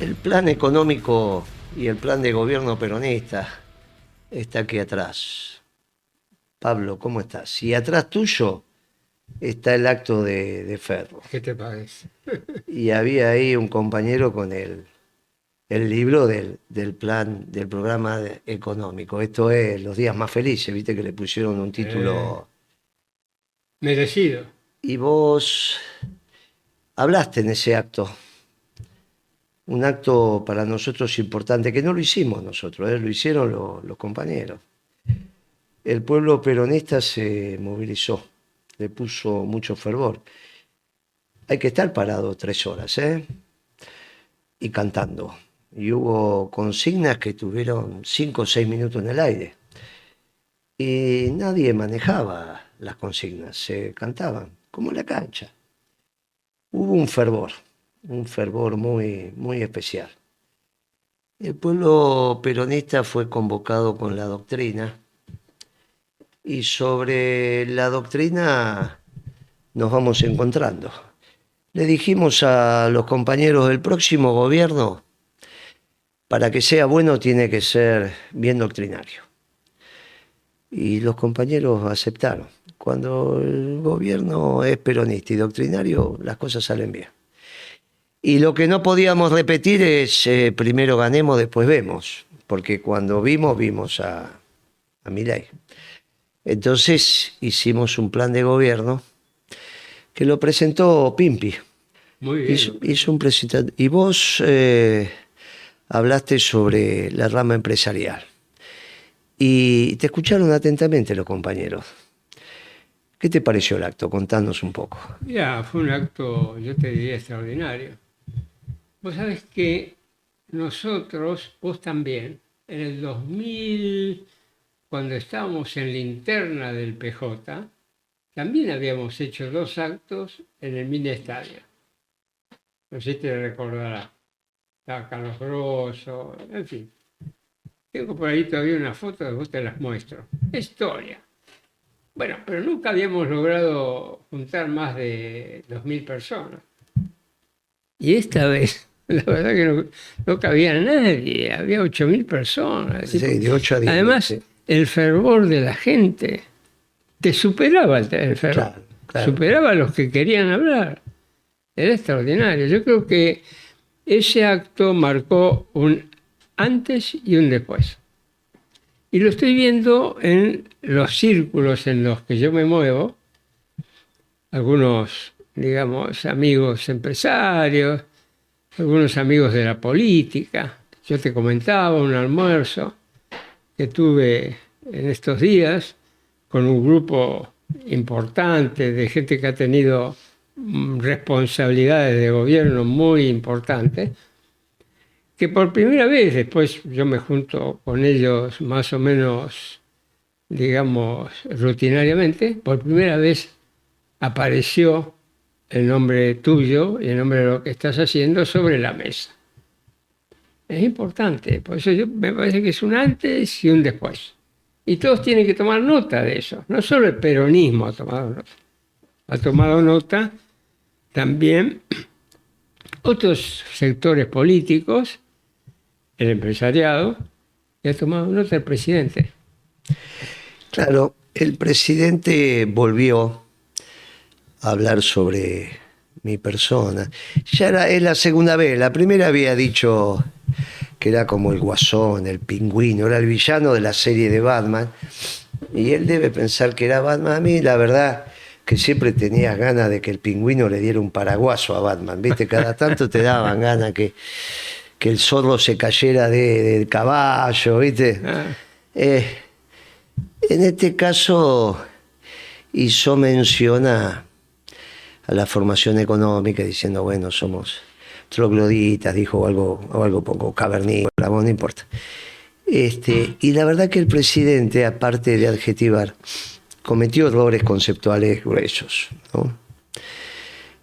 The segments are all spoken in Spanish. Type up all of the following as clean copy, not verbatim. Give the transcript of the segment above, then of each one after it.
El plan económico y el plan de gobierno peronista está aquí atrás. Pablo, ¿cómo estás? Y atrás tuyo está el acto de Ferro. ¿Qué te parece? Y había ahí un compañero con el libro del plan, del programa económico. Esto es Los días más felices, viste que le pusieron un Eh, título. Merecido. Y vos hablaste en ese acto. Un acto para nosotros importante, que no lo hicimos nosotros, lo hicieron los compañeros. El pueblo peronista se movilizó, le puso mucho fervor. Hay que estar parado 3 horas, ¿eh? Y cantando. Y hubo consignas que tuvieron 5 o 6 minutos en el aire. Y nadie manejaba las consignas, se cantaban, como en la cancha. Hubo un fervor muy, muy especial. El pueblo peronista fue convocado con la doctrina y sobre la doctrina nos vamos encontrando. Le dijimos a los compañeros del próximo gobierno, para que sea bueno tiene que ser bien doctrinario. Y los compañeros aceptaron. Cuando el gobierno es peronista y doctrinario, las cosas salen bien. Y lo que no podíamos repetir es primero ganemos, después vemos. Porque cuando vimos a Milei. Entonces hicimos un plan de gobierno que lo presentó Pimpi. Muy bien, Hizo un presentado. Y vos hablaste sobre la rama empresarial. Y te escucharon atentamente los compañeros. ¿Qué te pareció el acto? Contanos un poco. ya fue un acto, yo te diría, extraordinario. Vos sabés que nosotros, vos también, en el 2000, cuando estábamos en la interna del PJ, también habíamos hecho 2 actos en el mini estadio. No sé si te recordarás. Estaba Carlos Grosso, en fin. Tengo por ahí todavía una foto, después te las muestro. Historia. Bueno, pero nunca habíamos logrado juntar más de 2000 personas. Y esta vez, la verdad que no cabía nadie, había 8000 personas. Sí, de 8 a 10. Además, Sí. el fervor de la gente te superaba el fervor, Claro, claro. superaba a los que querían hablar. Era extraordinario. Yo creo que ese acto marcó un antes y un después. Y lo estoy viendo en los círculos en los que yo me muevo, algunos, digamos, amigos empresarios, algunos amigos de la política. Yo te comentaba un almuerzo que tuve en estos días con un grupo importante de gente que ha tenido responsabilidades de gobierno muy importantes, que por primera vez, después yo me junto con ellos más o menos, digamos, rutinariamente, por primera vez apareció el nombre tuyo y el nombre de lo que estás haciendo sobre la mesa. Es importante, por eso me parece que es un antes y un después. Y todos tienen que tomar nota de eso. No solo el peronismo ha tomado nota también otros sectores políticos, el empresariado, y ha tomado nota el presidente. Claro, el presidente volvió a hablar sobre mi persona. Es la segunda vez. La primera había dicho que era como el Guasón, el Pingüino, era el villano de la serie de Batman. Y él debe pensar que era Batman. A mí, la verdad, que siempre tenías ganas de que el Pingüino le diera un paraguaso a Batman. ¿Viste? Cada tanto te daban ganas que el zorro se cayera del caballo, ¿viste? Ah, En este caso hizo mención a la formación económica, diciendo, bueno, somos trogloditas, dijo algo poco cavernícola, no importa. Y la verdad que el presidente, aparte de adjetivar, cometió errores conceptuales gruesos, ¿no?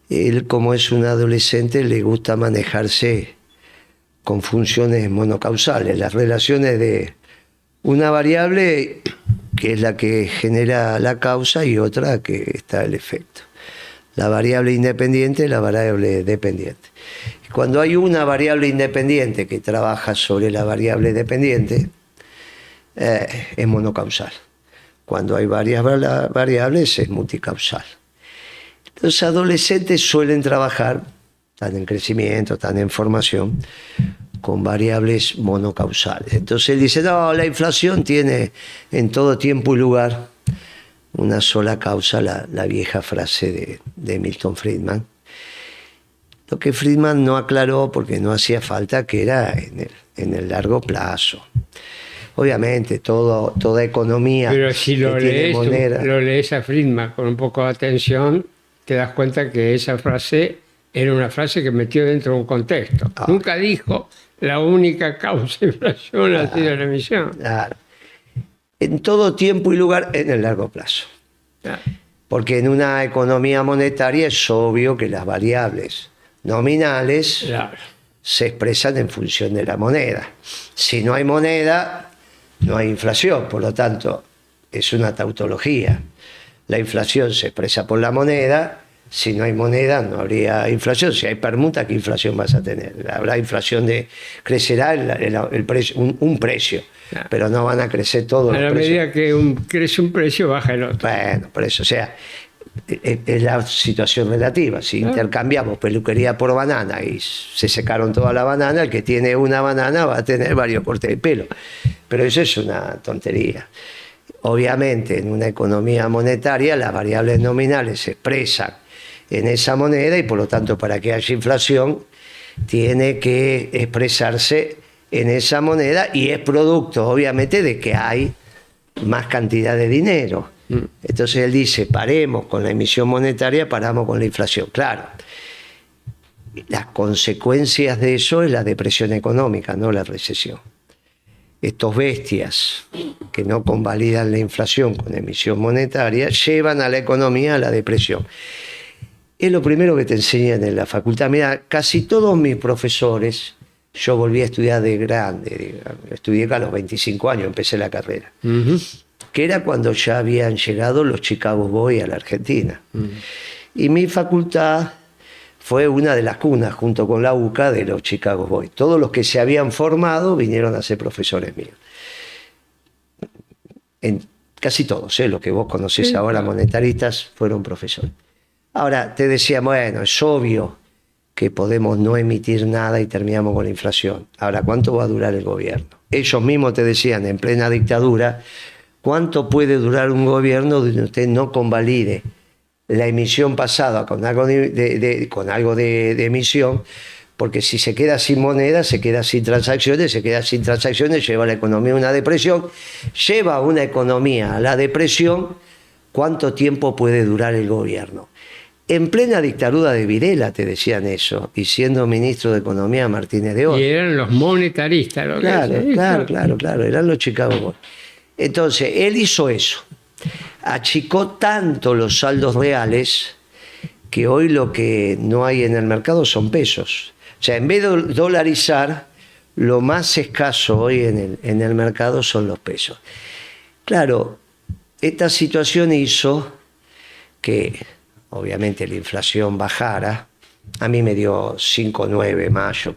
Él, como es un adolescente, le gusta manejarse con funciones monocausales, las relaciones de una variable que es la que genera la causa y otra que está el efecto. la variable independiente y la variable dependiente. Cuando hay una variable independiente que trabaja sobre la variable dependiente, es monocausal. Cuando hay varias variables, es multicausal. Los adolescentes suelen trabajar, están en crecimiento, están en formación, con variables monocausales. Entonces él dice, no, la inflación tiene en todo tiempo y lugar una sola causa, la vieja frase de Milton Friedman. Lo que Friedman no aclaró, porque no hacía falta, que era en el largo plazo. Obviamente, toda economía. Pero si lo lees a Friedman con un poco de atención, te das cuenta que esa frase era una frase que metió dentro de un contexto. Nunca dijo la única causa de inflación ha sido la emisión. Claro. En todo tiempo y lugar, en el largo plazo. Claro. Porque en una economía monetaria es obvio que las variables nominales se expresan en función de la moneda. Si no hay moneda, no hay inflación, por lo tanto, es una tautología. La inflación se expresa por la moneda, si no hay moneda no habría inflación. Si hay permuta, ¿qué inflación vas a tener? Habrá inflación crecerá el precio, un precio, pero no van a crecer todos los precios. A la medida que crece un precio, baja el otro. Bueno, por eso, o sea, es la situación relativa. Si intercambiamos peluquería por banana y se secaron toda la banana, el que tiene una banana va a tener varios cortes de pelo. Pero eso es una tontería. Obviamente, en una economía monetaria, las variables nominales se expresan en esa moneda y, por lo tanto, para que haya inflación, tiene que expresarse en esa moneda y es producto, obviamente, de que hay más cantidad de dinero. Entonces él dice, paremos con la emisión monetaria, paramos con la inflación. Claro, las consecuencias de eso es la depresión económica, no la recesión. Estos bestias que no convalidan la inflación con emisión monetaria llevan a la economía a la depresión. Es lo primero que te enseñan en la facultad. Mira, casi todos mis profesores, yo volví a estudiar de grande, digamos, estudié a los 25 años, empecé la carrera, que era cuando ya habían llegado los Chicago Boys a la Argentina. Y mi facultad fue una de las cunas, junto con la UCA, de los Chicago Boys. Todos los que se habían formado vinieron a ser profesores míos. Casi todos, los que vos conocés ahora, monetaristas, fueron profesores. Ahora, te decía, bueno, es obvio que podemos no emitir nada y terminamos con la inflación. Ahora, ¿cuánto va a durar el gobierno? Ellos mismos te decían, en plena dictadura, ¿cuánto puede durar un gobierno donde usted no convalide la emisión pasada con algo de emisión? Porque si se queda sin moneda, se queda sin transacciones, lleva a la economía a una depresión, lleva a una economía a la depresión. ¿Cuánto tiempo puede durar el gobierno? En plena dictadura de Videla te decían eso, y siendo ministro de Economía Martínez de Oz. Y eran los monetaristas. Claro, eran los Chicago Boys. Entonces, él hizo eso. Achicó tanto los saldos reales que hoy lo que no hay en el mercado son pesos. O sea, en vez de dolarizar, lo más escaso hoy en el mercado son los pesos. Claro, esta situación hizo que obviamente la inflación bajara. A mí me dio 5,9 mayo,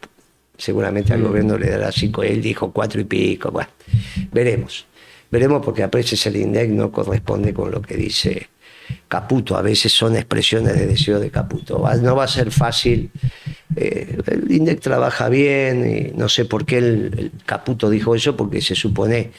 seguramente al gobierno le dará 5, él dijo 4 y pico. Bueno, veremos porque a veces el INDEC no corresponde con lo que dice Caputo, a veces son expresiones de deseo de Caputo. No va a ser fácil, el INDEC trabaja bien y no sé por qué el Caputo dijo eso, porque se supone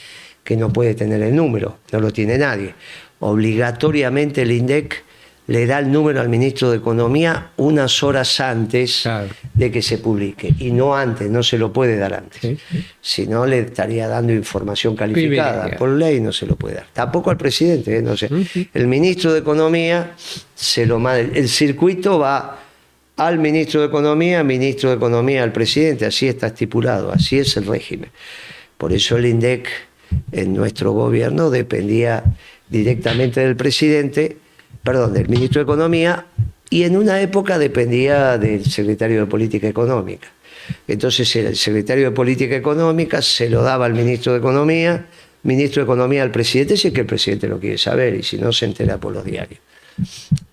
que no puede tener el número, no lo tiene nadie. Obligatoriamente el INDEC le da el número al ministro de Economía unas horas antes de que se publique, y no antes, no se lo puede dar antes. Si no, le estaría dando información calificada. Por ley no se lo puede dar. Tampoco al presidente, no sé. El ministro de Economía se lo manda. El circuito va al ministro de Economía al presidente. Así está estipulado, así es el régimen. Por eso el INDEC en nuestro gobierno dependía directamente del del ministro de Economía, y en una época dependía del secretario de Política Económica. Entonces el secretario de Política Económica se lo daba al ministro de Economía al presidente, si es que el presidente lo quiere saber, y si no, se entera por los diarios.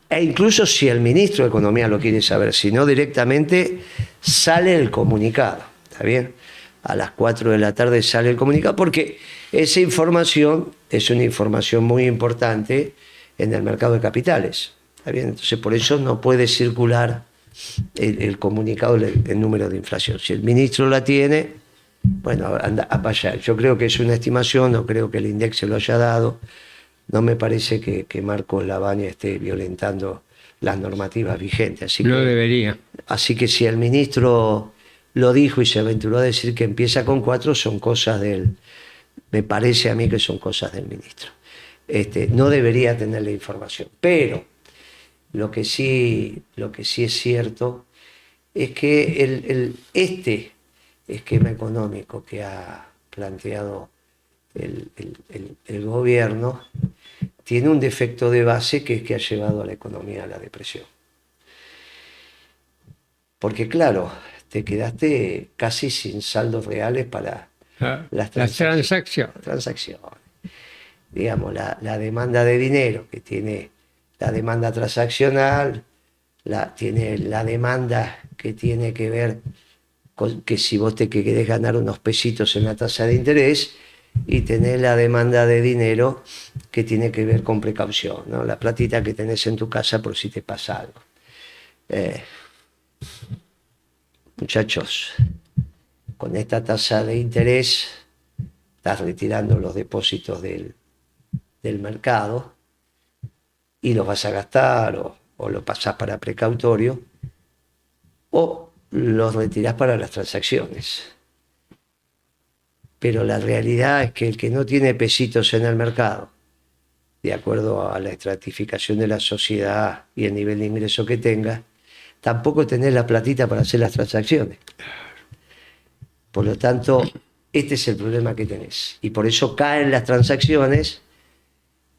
E incluso si el ministro de Economía lo quiere saber, si no directamente sale el comunicado, ¿está bien? A las 4 de la tarde sale el comunicado porque esa información es una información muy importante en el mercado de capitales, ¿está bien? Entonces por eso no puede circular el comunicado, el número de inflación. Si el ministro la tiene, bueno, anda, vaya, yo creo que es una estimación, no creo que el INDEC se lo haya dado. No me parece que Marcos Lavagna esté violentando las normativas vigentes. No debería. Así que si el ministro lo dijo y se aventuró a decir que empieza con 4, son cosas del... Me parece a mí que son cosas del ministro. No debería tener la información. Pero lo que sí es cierto es que este esquema económico que ha planteado el gobierno tiene un defecto de base que es que ha llevado a la economía a la depresión. Porque claro, te quedaste casi sin saldos reales para las transacciones. Digamos, la demanda de dinero que tiene la demanda transaccional, tiene la demanda que tiene que ver con que si vos te querés ganar unos pesitos en la tasa de interés, y tenés la demanda de dinero que tiene que ver con precaución, ¿no? La platita que tenés en tu casa por si te pasa algo. Muchachos, con esta tasa de interés estás retirando los depósitos del mercado y los vas a gastar o los pasás para precautorio o los retirás para las transacciones. Pero la realidad es que el que no tiene pesitos en el mercado, de acuerdo a la estratificación de la sociedad y el nivel de ingreso que tenga, tampoco tenés la platita para hacer las transacciones. Por lo tanto, este es el problema que tenés. Y por eso caen las transacciones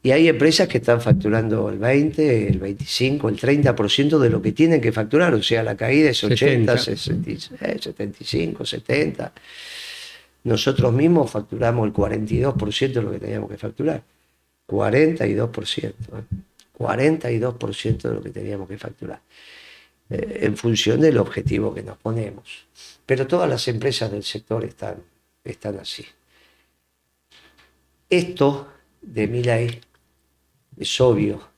y hay empresas que están facturando el 20, el 25, el 30% de lo que tienen que facturar. O sea, la caída es 80, 75, 70. Nosotros mismos facturamos el 42% de lo que teníamos que facturar. 42%. 42% de lo que teníamos que facturar. En función del objetivo que nos ponemos. Pero todas las empresas del sector están así. Esto de Milei es obvio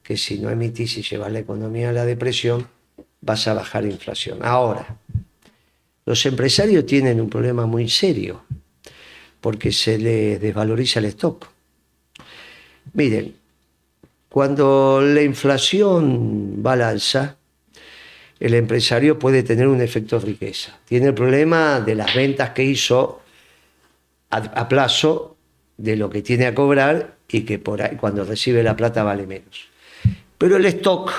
que si no emitís y llevas la economía a la depresión, vas a bajar la inflación. Ahora, los empresarios tienen un problema muy serio porque se les desvaloriza el stock. Miren, cuando la inflación va al alza, el empresario puede tener un efecto de riqueza. Tiene el problema de las ventas que hizo a plazo, de lo que tiene a cobrar y que por ahí, cuando recibe la plata vale menos. Pero el stock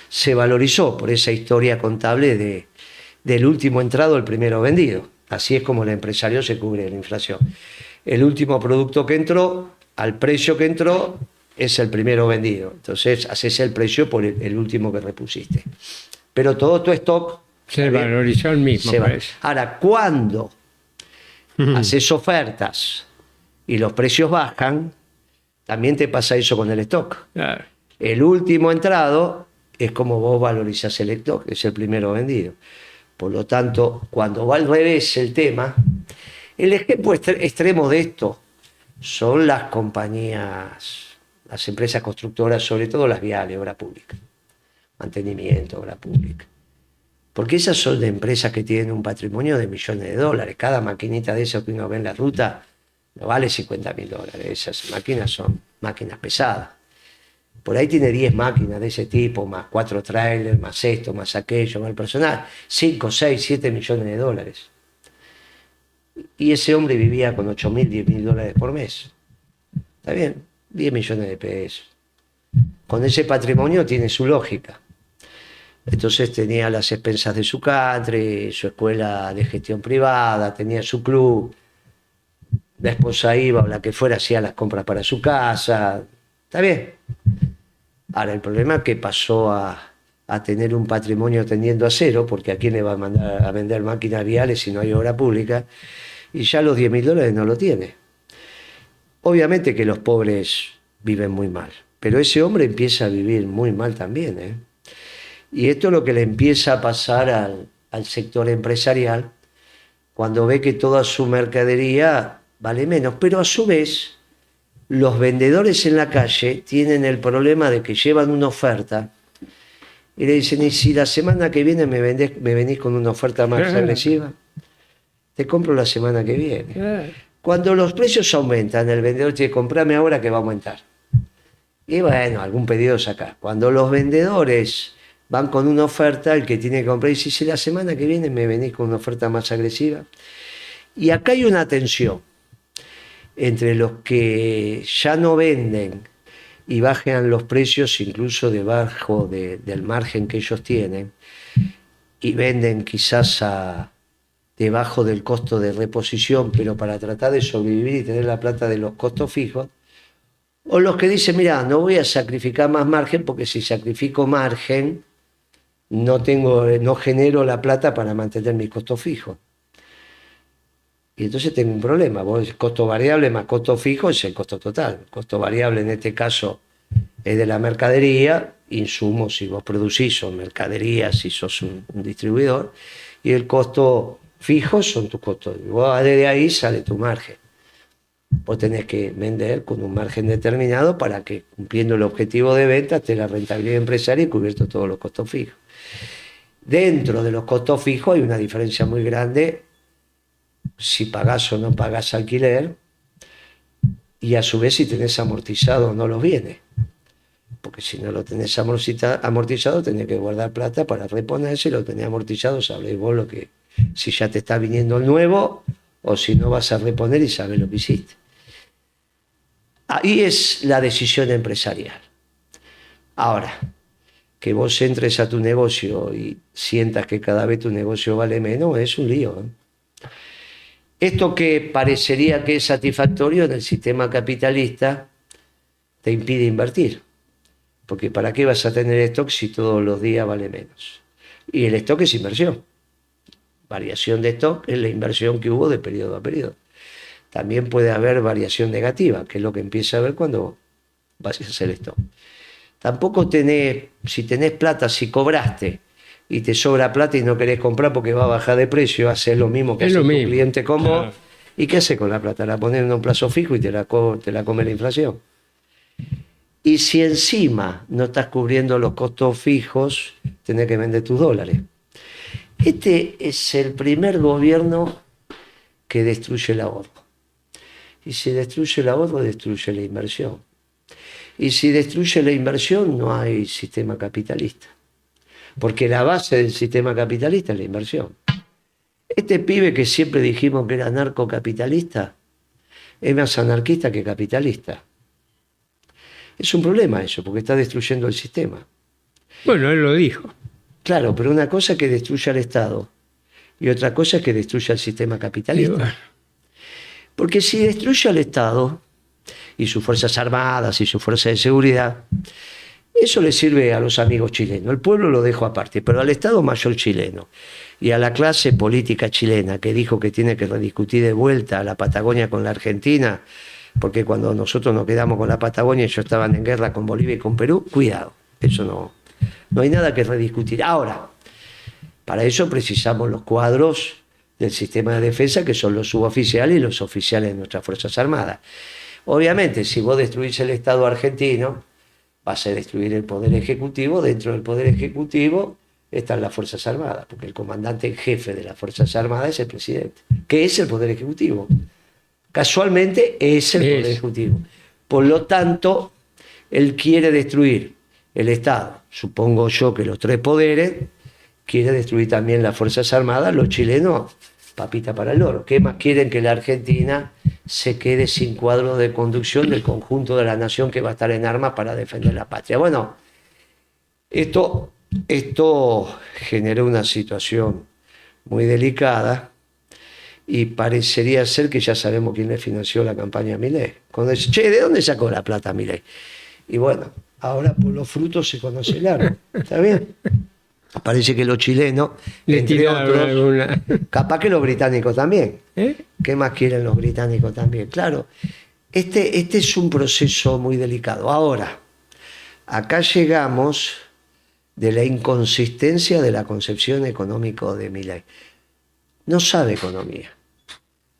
se valorizó por esa historia contable del último entrado, el primero vendido. Así es como el empresario se cubre de la inflación. El último producto que entró, al precio que entró, es el primero vendido. Entonces haces el precio por el último que repusiste. Pero todo tu stock se valorizó el mismo. Ahora, cuando haces ofertas y los precios bajan, también te pasa eso con el stock. Claro. El último entrado es como vos valorizás el stock, es el primero vendido. Por lo tanto, cuando va al revés el tema, el ejemplo extremo de esto son las compañías, las empresas constructoras, sobre todo las viales, obra pública, mantenimiento, obra pública. Porque esas son de empresas que tienen un patrimonio de millones de dólares. Cada maquinita de esas que uno ve en la ruta no vale $50.000. Esas máquinas son máquinas pesadas. Por ahí tiene 10 máquinas de ese tipo, más 4 trailers, más esto, más aquello, más el personal. 5, 6, 7 millones de dólares. Y ese hombre vivía con $8.000, $10.000 por mes. ¿Está bien? 10 millones de pesos. Con ese patrimonio tiene su lógica. Entonces tenía las expensas de su country, su escuela de gestión privada, tenía su club. La esposa iba o la que fuera hacía las compras para su casa. ¿Está bien? Ahora, el problema es que pasó a tener un patrimonio tendiendo a cero, porque ¿a quién le va a mandar a vender máquinas viales si no hay obra pública? Y ya los $10.000 no lo tiene. Obviamente que los pobres viven muy mal, Pero ese hombre empieza a vivir muy mal también, ¿eh? Y esto es lo que le empieza a pasar al sector empresarial cuando ve que toda su mercadería vale menos. Pero a su vez, los vendedores en la calle tienen el problema de que llevan una oferta y le dicen, ¿y si la semana que viene me venís con una oferta más agresiva? Te compro la semana que viene. Cuando los precios aumentan, el vendedor dice, comprame ahora que va a aumentar. Y bueno, algún pedido saca. Cuando los vendedores van con una oferta, el que tiene que comprar dice, si la semana que viene me venís con una oferta más agresiva. Y acá hay una tensión entre los que ya no venden y bajan los precios incluso debajo del margen que ellos tienen y venden quizás debajo del costo de reposición, pero para tratar de sobrevivir y tener la plata de los costos fijos, o los que dicen, mira, no voy a sacrificar más margen porque si sacrifico margen no genero la plata para mantener mis costos fijos. Y entonces tengo un problema. Vos, costo variable más costo fijo es el costo total. El costo variable en este caso es de la mercadería, insumos si vos producís, o mercadería si sos un distribuidor, y el costo fijo son tus costos. Y vos desde ahí sale tu margen. Vos tenés que vender con un margen determinado para que, cumpliendo el objetivo de venta, esté la rentabilidad empresaria y cubierto todos los costos fijos. Dentro de los costos fijos hay una diferencia muy grande si pagás o no pagás alquiler, y a su vez si tenés amortizado o no los bienes. Porque si no lo tenés amortizado, tenés que guardar plata para reponerse. Si lo tenés amortizado, sabés vos si ya te está viniendo el nuevo o si no vas a reponer y sabés lo que hiciste. Ahí es la decisión empresarial. Ahora, que vos entres a tu negocio y sientas que cada vez tu negocio vale menos, es un lío, ¿eh? Esto que parecería que es satisfactorio en el sistema capitalista te impide invertir. Porque ¿para qué vas a tener stock si todos los días vale menos? Y el stock es inversión. Variación de stock es la inversión que hubo de periodo a periodo. También puede haber variación negativa, que es lo que empieza a ver cuando vas a hacer stock. Tampoco si tenés plata, si cobraste y te sobra plata y no querés comprar porque va a bajar de precio, haces lo mismo que hace tu cliente con vos. ¿Y qué haces con la plata? La pones en un plazo fijo y te la come la inflación. Y si encima no estás cubriendo los costos fijos, tenés que vender tus dólares. Este es el primer gobierno que destruye el ahorro. Y si destruye el ahorro, destruye la inversión. Y si destruye la inversión, no hay sistema capitalista. Porque la base del sistema capitalista es la inversión. Este pibe que siempre dijimos que era anarcocapitalista, es más anarquista que capitalista. Es un problema eso, porque está destruyendo el sistema. Bueno, él lo dijo. Claro, pero una cosa es que destruya al Estado y otra cosa es que destruya el sistema capitalista. Porque si destruye al Estado y sus fuerzas armadas y sus fuerzas de seguridad, eso le sirve a los amigos chilenos. El pueblo lo dejo aparte, pero al Estado Mayor chileno y a la clase política chilena que dijo que tiene que rediscutir de vuelta a la Patagonia con la Argentina, porque cuando nosotros nos quedamos con la Patagonia ellos estaban en guerra con Bolivia y con Perú, cuidado, eso no hay nada que rediscutir. Ahora, para eso precisamos los cuadros del sistema de defensa, que son los suboficiales y los oficiales de nuestras Fuerzas Armadas. Obviamente, si vos destruís el Estado argentino, vas a destruir el Poder Ejecutivo. Dentro del Poder Ejecutivo están las Fuerzas Armadas, porque el comandante en jefe de las Fuerzas Armadas es el presidente, que es el Poder Ejecutivo. Casualmente es el Poder Ejecutivo. Por lo tanto, él quiere destruir el Estado. Supongo yo que los tres poderes, quiere destruir también las Fuerzas Armadas. Los chilenos, papita para el loro. ¿Qué más quieren que la Argentina se quede sin cuadro de conducción del conjunto de la nación que va a estar en armas para defender la patria? Bueno, esto generó una situación muy delicada y parecería ser que ya sabemos quién le financió la campaña a Milei. Cuando dice, che, ¿de dónde sacó la plata Milei? Y bueno, ahora por los frutos se conoce el árbol. ¿Está bien? Parece que los chilenos, entre otros, capaz que los británicos también. ¿Qué más quieren los británicos también? Claro, este es un proceso muy delicado. Ahora, acá llegamos de la inconsistencia de la concepción económica de Milei. No sabe economía.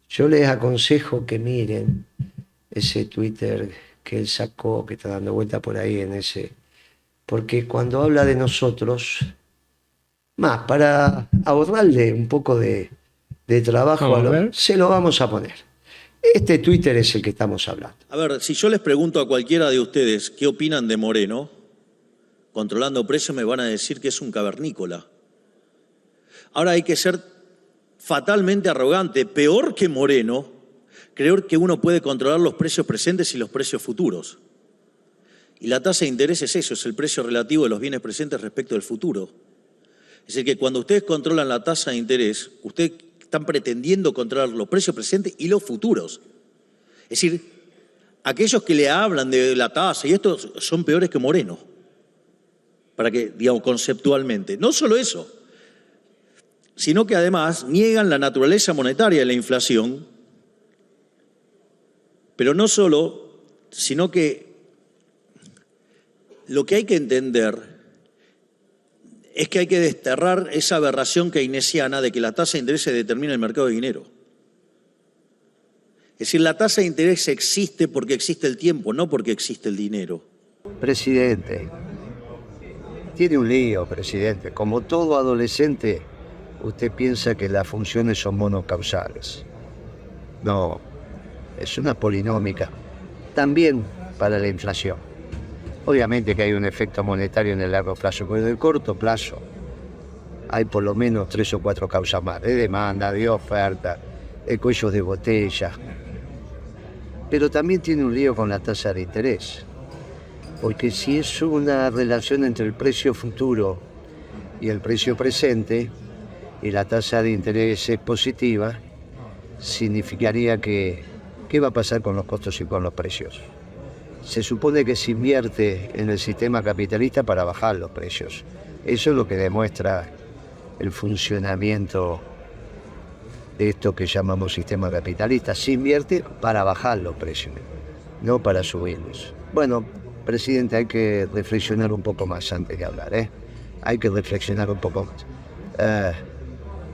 Yo les aconsejo que miren ese Twitter que él sacó, que está dando vuelta por ahí en ese... Porque cuando habla de nosotros, más para ahorrarle un poco de trabajo, se lo vamos a poner. Este Twitter es el que estamos hablando. A ver, si yo les pregunto a cualquiera de ustedes qué opinan de Moreno, controlando precios, me van a decir que es un cavernícola. Ahora hay que ser fatalmente arrogante, peor que Moreno, creer que uno puede controlar los precios presentes y los precios futuros. Y la tasa de interés es eso, es el precio relativo de los bienes presentes respecto del futuro. Es decir, que cuando ustedes controlan la tasa de interés, ustedes están pretendiendo controlar los precios presentes y los futuros. Es decir, aquellos que le hablan de la tasa y esto son peores que Moreno, para que, digamos, conceptualmente. No solo eso, sino que además niegan la naturaleza monetaria de la inflación, pero no solo, sino que lo que hay que entender es que hay que desterrar esa aberración keynesiana de que la tasa de interés se determina en el mercado de dinero. Es decir, la tasa de interés existe porque existe el tiempo, no porque existe el dinero. Presidente, tiene un lío, presidente. Como todo adolescente, usted piensa que las funciones son monocausales. No, es una polinómica. También para la inflación. Obviamente que hay un efecto monetario en el largo plazo, pero en el corto plazo hay por lo menos 3 o 4 causas más, de demanda, de oferta, de cuellos de botella. Pero también tiene un lío con la tasa de interés, porque si es una relación entre el precio futuro y el precio presente, y la tasa de interés es positiva, significaría que ¿qué va a pasar con los costos y con los precios? Se supone que se invierte en el sistema capitalista para bajar los precios. Eso es lo que demuestra el funcionamiento de esto que llamamos sistema capitalista. Se invierte para bajar los precios, no para subirlos. Bueno, presidente, hay que reflexionar un poco más antes de hablar, ¿eh? Hay que reflexionar un poco más.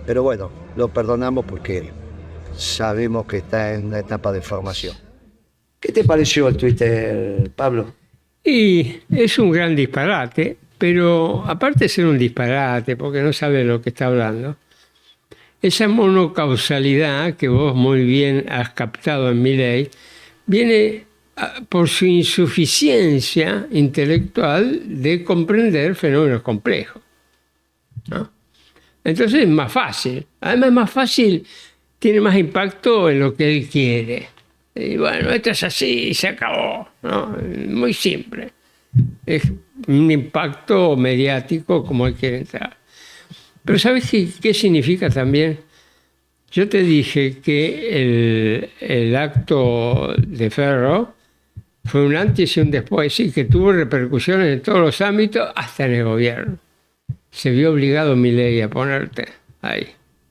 Pero bueno, lo perdonamos porque sabemos que está en una etapa de formación. ¿Qué te pareció el Twitter, Pablo? Y es un gran disparate, pero aparte de ser un disparate, porque no sabe de lo que está hablando, esa monocausalidad que vos muy bien has captado en Milei, viene por su insuficiencia intelectual de comprender fenómenos complejos, ¿no? Entonces es más fácil. Además es más fácil, tiene más impacto en lo que él quiere. Y bueno, esto es así y se acabó, ¿no? Muy simple. Es un impacto mediático como él quiere entrar. Pero ¿sabes qué significa también? Yo te dije que el acto de Ferro fue un antes y un después, sí, que tuvo repercusiones en todos los ámbitos, hasta en el gobierno. Se vio obligado Milei a ponerte ahí.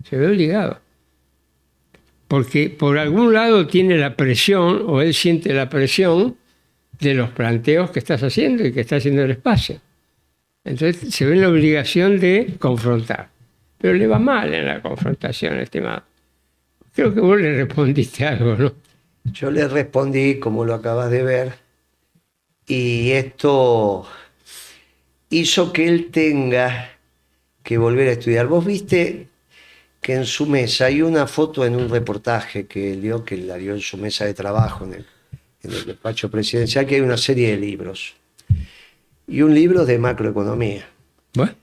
Se vio obligado. Porque por algún lado tiene la presión, o él siente la presión de los planteos que estás haciendo y que está haciendo el espacio. Entonces se ve la obligación de confrontar. Pero le va mal en la confrontación, estimado. Creo que vos le respondiste algo, ¿no? Yo le respondí como lo acabas de ver, y esto hizo que él tenga que volver a estudiar. Vos viste que en su mesa hay una foto en un reportaje que él dio, que la dio en su mesa de trabajo en el despacho presidencial, que hay una serie de libros. Y un libro de macroeconomía. Bueno.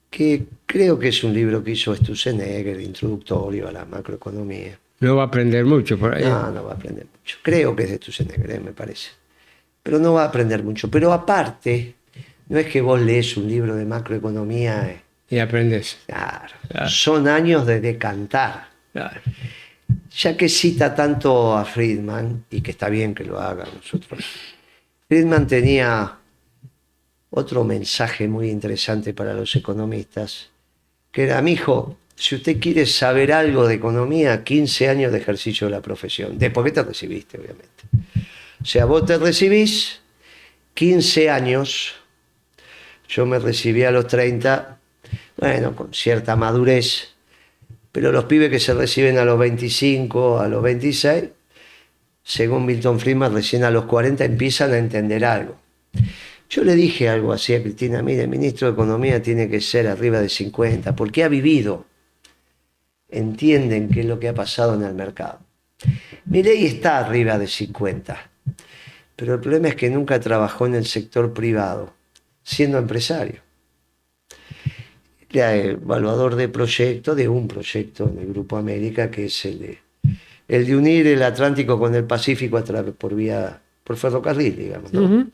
Que creo que es un libro que hizo Sturzenegger, introductorio a la macroeconomía. No va a aprender mucho por ahí. No va a aprender mucho. Creo que es de Sturzenegger, me parece. Pero no va a aprender mucho. Pero aparte, no es que vos lees un libro de macroeconomía y aprendes. Claro. Son años de decantar. Claro. Ya que cita tanto a Friedman, y que está bien que lo haga nosotros, Friedman tenía otro mensaje muy interesante para los economistas, que era: mijo, si usted quiere saber algo de economía, 15 años de ejercicio de la profesión. Después que te recibiste, obviamente. O sea, vos te recibís, 15 años, yo me recibí a los 30, bueno, con cierta madurez, pero los pibes que se reciben a los 25, a los 26, según Milton Friedman, recién a los 40 empiezan a entender algo. Yo le dije algo así a Cristina: mire, el ministro de Economía tiene que ser arriba de 50, porque ha vivido, entienden qué es lo que ha pasado en el mercado. Milei está arriba de 50, pero el problema es que nunca trabajó en el sector privado, siendo empresario. Era evaluador de proyecto, de un proyecto en el Grupo América, que es el de unir el Atlántico con el Pacífico por ferrocarril, digamos, ¿no? Ujú.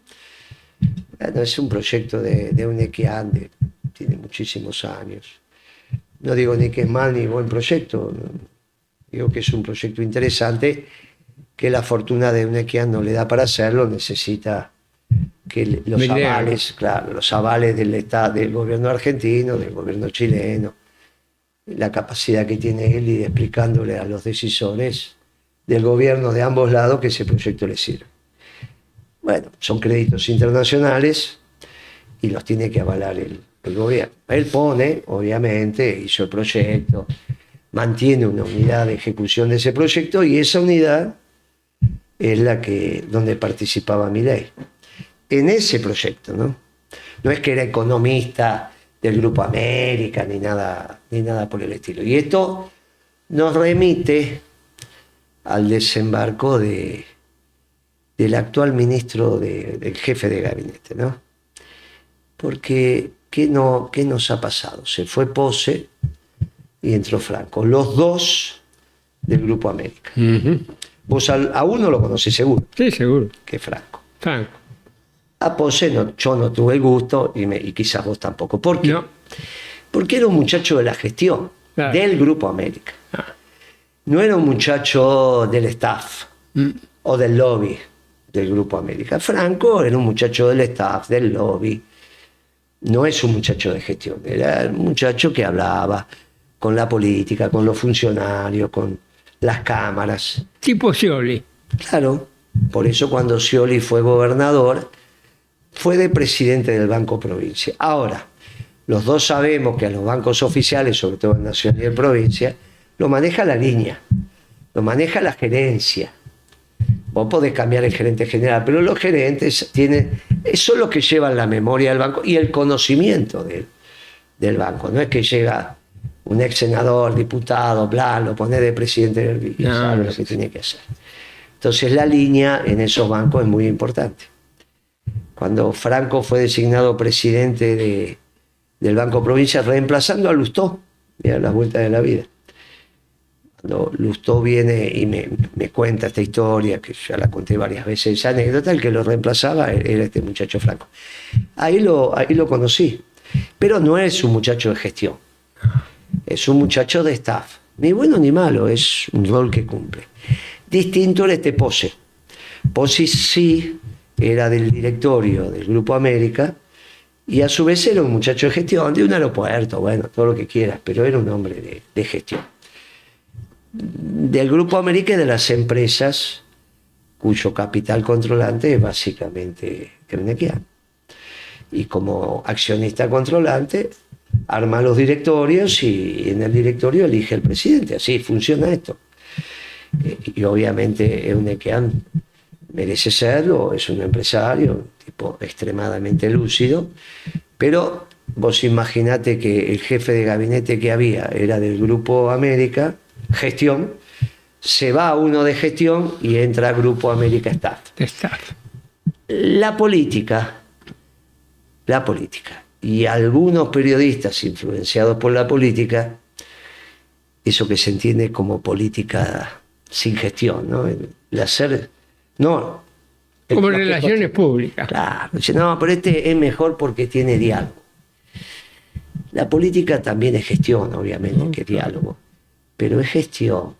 Bueno, es un proyecto de Unequian, tiene muchísimos años. No digo ni que es mal ni buen proyecto, ¿no? Digo que es un proyecto interesante, que la fortuna de Unequian no le da para hacerlo, necesita que los avales, claro, los avales del Estado, del gobierno argentino, del gobierno chileno, la capacidad que tiene él y de explicándole a los decisores del gobierno de ambos lados que ese proyecto le sirve. Bueno, son créditos internacionales y los tiene que avalar el gobierno. Él pone, obviamente, hizo el proyecto, mantiene una unidad de ejecución de ese proyecto, y esa unidad es donde participaba Milei. En ese proyecto, ¿no? No es que era economista del Grupo América ni nada por el estilo. Y esto nos remite al desembarco del actual ministro, del jefe de gabinete, ¿no? Porque ¿qué nos ha pasado? Se fue Pose y entró Franco, los dos del Grupo América. Ujú. Vos a uno lo conocés seguro, Sí, seguro. que es Franco. Franco. A Pose yo no tuve el gusto, y quizás vos tampoco. ¿Por qué? No. Porque era un muchacho de la gestión, Claro. del Grupo América. Ah. No era un muchacho del staff Mm. o del lobby del Grupo América. Franco era un muchacho del staff, del lobby. No es un muchacho de gestión, era un muchacho que hablaba con la política, con los funcionarios, con las cámaras. Tipo Scioli. Claro, por eso cuando Scioli fue gobernador, fue de presidente del Banco Provincia. Ahora, los dos sabemos que a los bancos oficiales, sobre todo en Nación y en Provincia, lo maneja la línea, lo maneja la gerencia. Vos podés cambiar el gerente general, pero los gerentes son los que llevan la memoria del banco y el conocimiento del banco. No es que llega un ex senador, diputado, bla, lo pone de presidente del BID, No, sabe no, lo sí, que tiene que hacer. Entonces la línea en esos bancos es muy importante. Cuando Franco fue designado presidente del Banco Provincia, reemplazando a Lustó, mira las vueltas de la vida. Cuando Lustó viene y me cuenta esta historia, que ya la conté varias veces, esa anécdota, el que lo reemplazaba era este muchacho Franco. Ahí lo conocí, pero no es un muchacho de gestión, es un muchacho de staff, ni bueno ni malo, es un rol que cumple. Distinto era este Pose. Pose sí era del directorio del Grupo América y a su vez era un muchacho de gestión de un aeropuerto, bueno, todo lo que quieras, pero era un hombre de gestión. Del Grupo América y de las empresas cuyo capital controlante es básicamente Unequian. Y como accionista controlante arma los directorios y en el directorio elige el presidente. Así funciona esto. Y obviamente Unequian merece serlo, es un empresario, un tipo extremadamente lúcido, pero vos imaginate que el jefe de gabinete que había era del Grupo América, gestión, se va a uno de gestión y entra a Grupo América Staff. Staff. La política, y algunos periodistas influenciados por la política, eso que se entiende como política sin gestión, ¿no? El hacer, no. Como relaciones públicas. Claro, dice, no, pero este es mejor porque tiene diálogo. La política también es gestión, obviamente, que es diálogo, pero es gestión.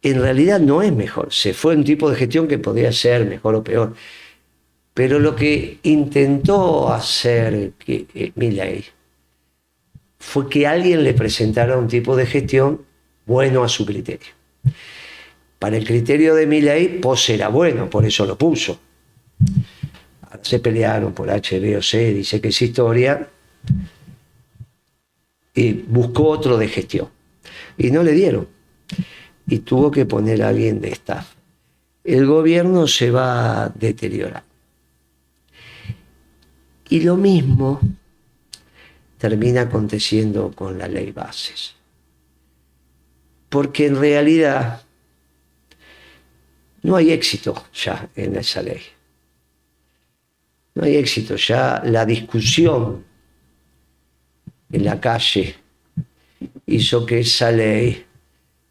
En realidad no es mejor, se fue un tipo de gestión que podía ser mejor o peor, pero lo que intentó hacer Milei fue que alguien le presentara un tipo de gestión bueno a su criterio. Para el criterio de Milei, Pose era bueno, por eso lo puso. se pelearon por H, B o C, dice que es historia, y buscó otro de gestión. Y no le dieron. Y tuvo que poner a alguien de staff. El gobierno se va a deteriorar. Y lo mismo termina aconteciendo con la ley bases. Porque en realidad no hay éxito ya en esa ley. No hay éxito. Ya la discusión en la calle hizo que esa ley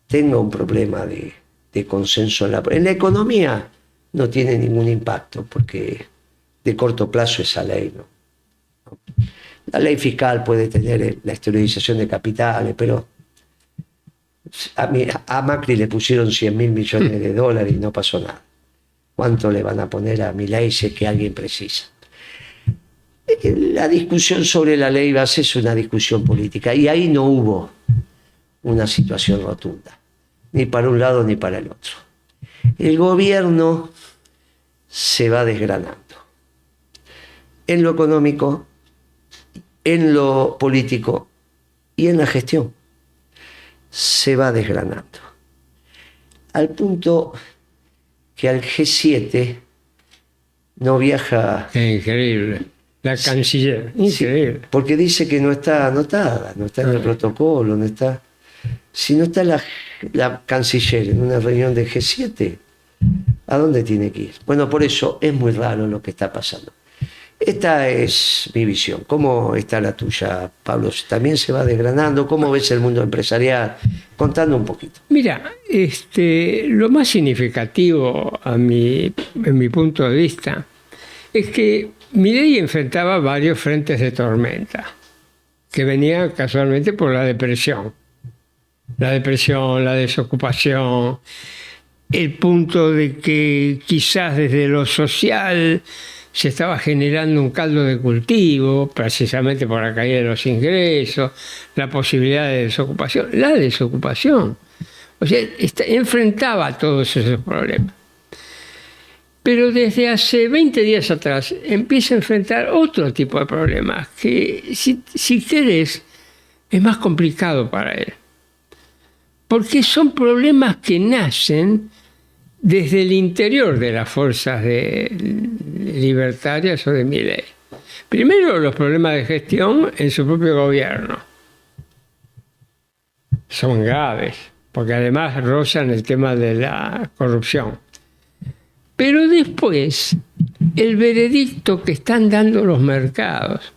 tenga un problema de consenso en la economía. No tiene ningún impacto porque de corto plazo esa ley no. La ley fiscal puede tener la esterilización de capitales, pero a Macri le pusieron 100.000 millones de dólares y no pasó nada. ¿Cuánto le van a poner a Milei si es que alguien precisa? La discusión sobre la ley base es una discusión política y ahí no hubo una situación rotunda, ni para un lado ni para el otro. El gobierno se va desgranando en lo económico, en lo político y en la gestión. Se va desgranando al punto que al G7 no viaja. Es increíble. La canciller, increíble. Sí, porque dice que no está anotada, no está en el protocolo, no está. Si no está la canciller en una reunión de G7, ¿a dónde tiene que ir? Bueno, por eso es muy raro lo que está pasando. Esta es mi visión. ¿Cómo está la tuya, Pablo? ¿También se va desgranando? ¿Cómo ves el mundo empresarial? Contando un poquito. Mira, lo más significativo en mi punto de vista es que Milei enfrentaba varios frentes de tormenta que venían casualmente por la depresión. La depresión, la desocupación, el punto de que quizás desde lo social se estaba generando un caldo de cultivo, precisamente por la caída de los ingresos, la posibilidad de desocupación. La desocupación. O sea, enfrentaba todos esos problemas. Pero desde hace 20 días atrás empieza a enfrentar otro tipo de problemas que, si querés, es más complicado para él. Porque son problemas que nacen desde el interior de las fuerzas libertarias o de Milei. Primero, los problemas de gestión en su propio gobierno. Son graves, porque además rozan el tema de la corrupción. Pero después, el veredicto que están dando los mercados.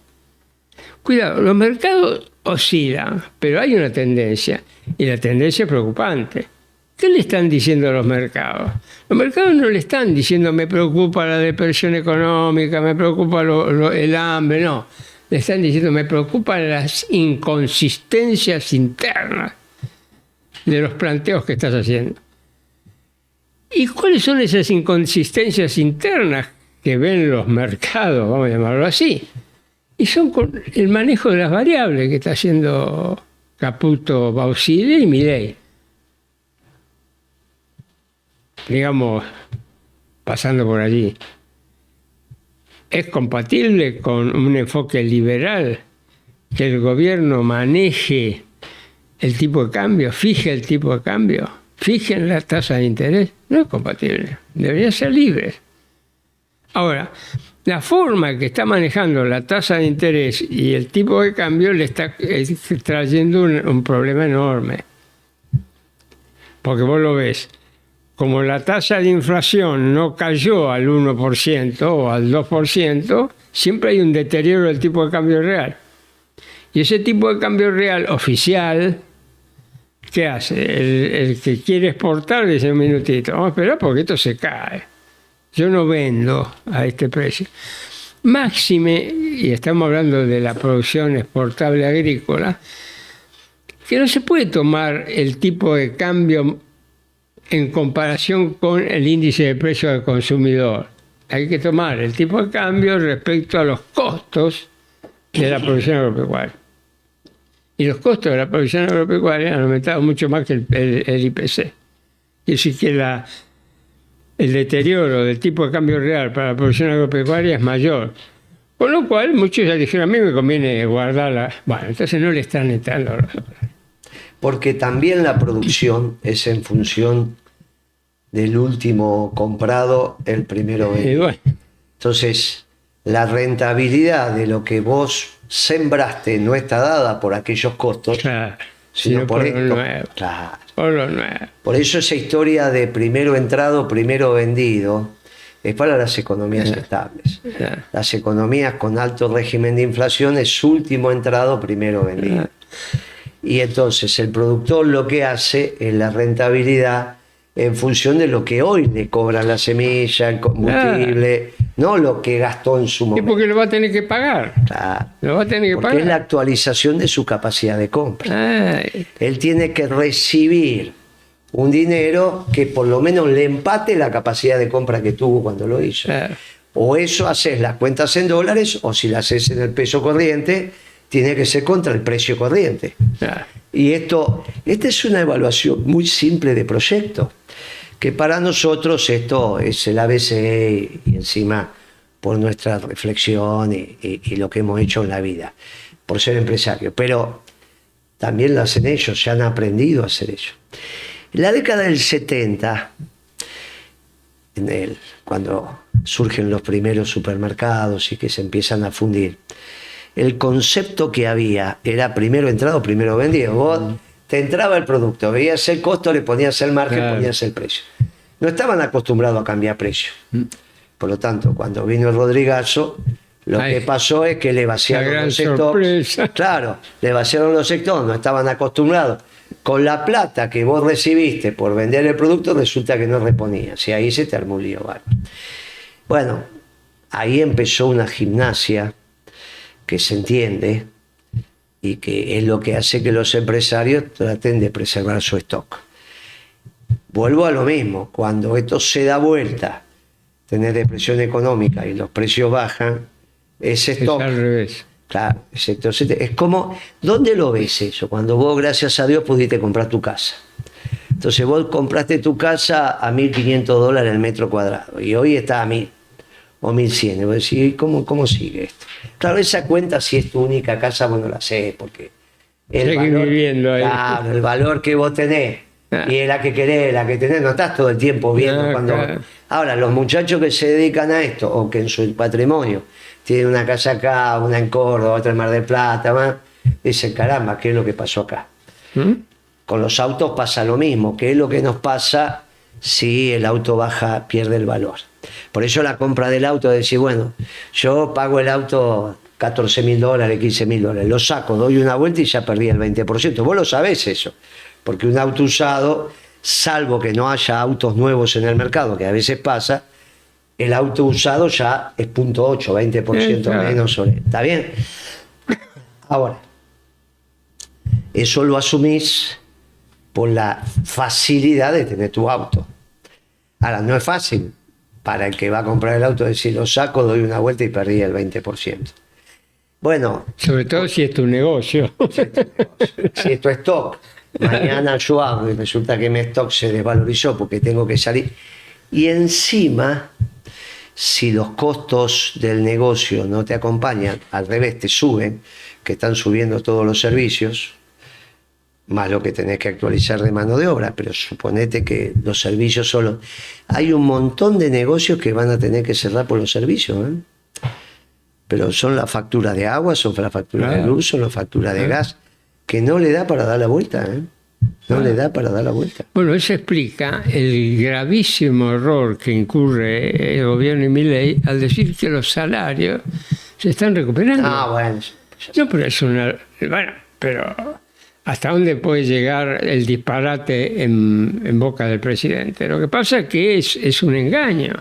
Cuidado, los mercados oscilan, pero hay una tendencia, y la tendencia es preocupante. ¿Qué le están diciendo a los mercados? Los mercados no le están diciendo me preocupa la depresión económica, me preocupa el hambre, no. Le están diciendo me preocupan las inconsistencias internas de los planteos que estás haciendo. ¿Y cuáles son esas inconsistencias internas que ven los mercados, vamos a llamarlo así? Y son con el manejo de las variables que está haciendo Caputo, Bausile y Milei. Digamos, pasando por allí. ¿Es compatible con un enfoque liberal que el gobierno maneje el tipo de cambio, fije el tipo de cambio, fije la tasa de interés? No es compatible, debería ser libre. Ahora, la forma que está manejando la tasa de interés y el tipo de cambio le está trayendo un problema enorme. Porque vos lo ves, como la tasa de inflación no cayó al 1% o al 2%, siempre hay un deterioro del tipo de cambio real. Y ese tipo de cambio real oficial, ¿qué hace? El que quiere exportar dice un minutito, vamos a esperar porque esto se cae. Yo no vendo a este precio. Máxime, y estamos hablando de la producción exportable agrícola, que no se puede tomar el tipo de cambio en comparación con el índice de precio del consumidor. Hay que tomar el tipo de cambio respecto a los costos de la producción agropecuaria. Y los costos de la producción agropecuaria han aumentado mucho más que el IPC. Es decir, que el deterioro del tipo de cambio real para la producción agropecuaria es mayor. Con lo cual, muchos ya dijeron, a mí me conviene guardarla. Bueno, entonces no le están entrando. Porque también la producción es en función del último comprado, el primero Y vendido. bueno, Entonces, la rentabilidad de lo que vos sembraste no está dada por aquellos costos, claro, sino sino por por esto. lo nuevo. Claro. Por lo nuevo. Por eso esa historia de primero entrado, primero vendido, es para las economías estables. Claro. Las economías con alto régimen de inflación es último entrado, primero vendido. Y entonces el productor lo que hace es la rentabilidad en función de lo que hoy le cobran la semilla, el combustible, no lo que gastó en su Y momento. porque lo va a tener que pagar. Claro. Lo va a tener que Porque es la pagar. actualización de su capacidad de compra. Ay, Él tiene que recibir un dinero que por lo menos le empate la capacidad de compra que tuvo cuando lo hizo. claro. O eso haces las cuentas en dólares, o si las haces en el peso corriente, tiene que ser contra el precio corriente. Claro. Y esta es una evaluación muy simple de proyecto, que para nosotros esto es el ABC y encima por nuestra reflexión y lo que hemos hecho en la vida, por ser empresario. Pero también lo hacen ellos, ya han aprendido a hacer ello. En la década del 70, cuando surgen los primeros supermercados y que se empiezan a fundir, el concepto que había era primero entrado, primero vendido. Vos te entraba el producto, veías el costo, le ponías el margen, Claro. ponías el precio. No estaban acostumbrados a cambiar precio. Por lo tanto, cuando vino el Rodrigazo, lo Ay, que pasó es que le vaciaron la gran los stocks. sorpresa. Claro, le vaciaron los sectores, no estaban acostumbrados. Con la plata que vos recibiste por vender el producto, resulta que no reponías. Y ahí se te armó un lío bárbaro. Bueno, ahí empezó una gimnasia que se entiende y que es lo que hace que los empresarios traten de preservar su stock. Vuelvo a lo mismo, cuando esto se da vuelta, tenés depresión económica y los precios bajan, ese Es stock, al revés. claro, es como, ¿dónde lo ves eso? Cuando vos, gracias a Dios, pudiste comprar tu casa. Entonces vos compraste tu casa a $1.500 el metro cuadrado y hoy está a 1.000 o 1.100. Y vos decís, ¿cómo sigue esto? Claro, esa cuenta, si es tu única casa, vos no la sé, porque Seguís viviendo ahí. claro, el valor que vos tenés Ah. y es la que querés, la que tenés, no estás todo el tiempo viendo. Ah, cuando claro. Ahora, los muchachos que se dedican a esto, o que en su patrimonio tienen una casa acá, una en Córdoba, otra en Mar del Plata, más, dicen, caramba, ¿qué es lo que pasó acá? ¿Mm? Con los autos pasa lo mismo, ¿qué es lo que nos pasa si el auto baja, pierde el valor? Por eso la compra del auto, es decir, bueno, yo pago el auto $14.000, $15.000, lo saco, doy una vuelta y ya perdí el 20%. Vos lo sabés eso, porque un auto usado, salvo que no haya autos nuevos en el mercado, que a veces pasa, el auto usado ya es 0.8, 20% Claro. menos sobre. ¿Está bien? Ahora, eso lo asumís por la facilidad de tener tu auto. Ahora, no es fácil para el que va a comprar el auto decir, lo saco, doy una vuelta y perdí el 20%. Bueno, Sobre todo si es tu negocio. si esto es stock, mañana yo hago y resulta que mi stock se desvalorizó porque tengo que salir. Y encima, si los costos del negocio no te acompañan, al revés, te suben, que están subiendo todos los servicios, más lo que tenés que actualizar de mano de obra, pero suponete que los servicios solo... Hay un montón de negocios que van a tener que cerrar por los servicios, ¿eh? Pero son la factura de agua, son la factura de Claro. luz, son la factura de gas, que no le da para dar la vuelta, ¿eh? No le da para dar la vuelta. Bueno, eso explica el gravísimo error que incurre el gobierno de Milei al decir que los salarios se están recuperando. Ah, bueno. No, pero es una... Bueno, pero ¿hasta dónde puede llegar el disparate en boca del presidente? Lo que pasa es que es un engaño.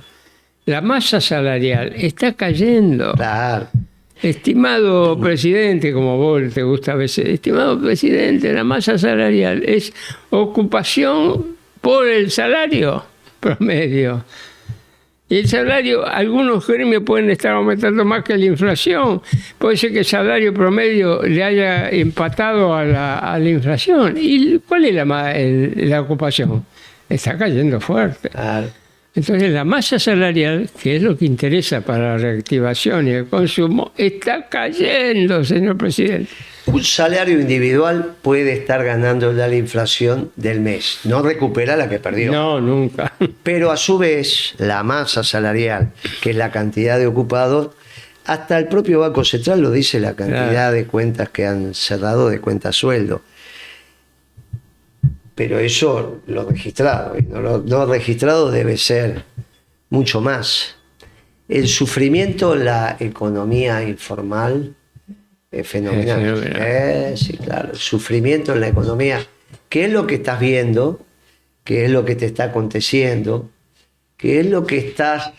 La masa salarial está cayendo. Claro. Estimado presidente, como vos te gusta a veces, estimado presidente, la masa salarial es ocupación por el salario promedio. Y el salario, algunos gremios pueden estar aumentando más que la inflación. Puede ser que el salario promedio le haya empatado a la inflación. ¿Y cuál es la ocupación? Está cayendo fuerte. Claro. Entonces la masa salarial, que es lo que interesa para la reactivación y el consumo, está cayendo, señor presidente. Un salario individual puede estar ganándole a la inflación del mes. No recupera la que perdió. No, nunca. Pero a su vez, la masa salarial, que es la cantidad de ocupados, hasta el propio Banco Central lo dice, la cantidad Claro. de cuentas que han cerrado de cuentas sueldo. Pero eso lo registrado, y no registrado debe ser mucho más. El sufrimiento en la economía informal es fenomenal. Es fenomenal. Sí, claro. El sufrimiento en la economía. ¿Qué es lo que estás viendo? ¿Qué es lo que te está aconteciendo? ¿Qué es lo que estás